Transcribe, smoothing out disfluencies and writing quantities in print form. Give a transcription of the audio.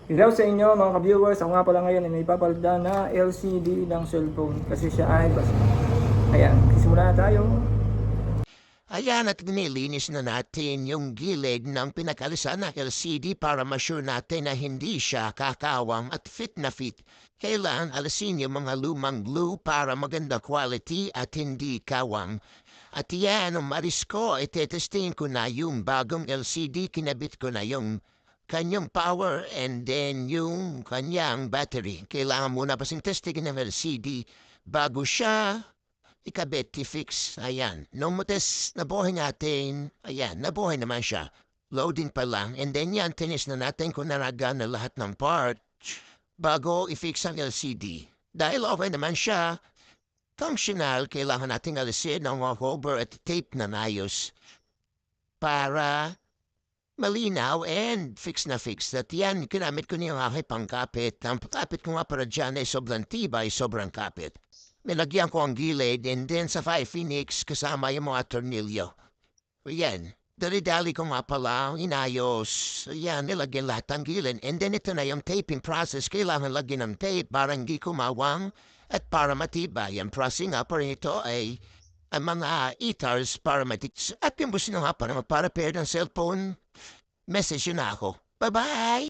Hello sa inyo mga ka-viewers. Ako nga pala ngayon ay may papalitan na LCD ng cellphone kasi siya ay basta. Ayan, sisimula na tayo. Ayan at nilinis na natin yung gilid ng pinakalisan ng LCD para ma-sure natin na hindi siya kakawang at fit na fit. Kailangan alisin yung mga lumang glue para maganda quality at hindi kawang. At yan, umaris ko, itetesting ko na yung bagong LCD, kinabit ko na yung kanyang power and then yung kanyang battery. Kailangan muna pasing testingin ng LCD bago siya ikabit, i-fix. Ayan. Nung mutes nabuhay natin, ayan, nabuhay naman siya. Loading pa lang. And then yan, tinis na natin kung naraga na lahat ng part bago i-fix ang LCD. Dahil okay naman siya, functional, kailangan nating alisin ang rubber at tape na nayos para malinaw and fix na fix. At yan, kinamit ko niya ang aking pangkapit. Ang pagkapit ko nga para dyan ay sobrang tibay, sobrang kapit. Nilagyan ko ang gilid and then sa Phoenix kasama yung mga tornilyo. Yan, dali-dali ko nga pala inayos. Yan, nilagyan lahat ng gilid. And then ito na yung taping process. Kailangan lagyan ng tape para hindi kumawang at para matibay. Ang processing nga pa rin ito ay ang mga itars para matits. At yung busin nga pa na magpa-repair ng cellphone, message yun na ako. Bye-bye!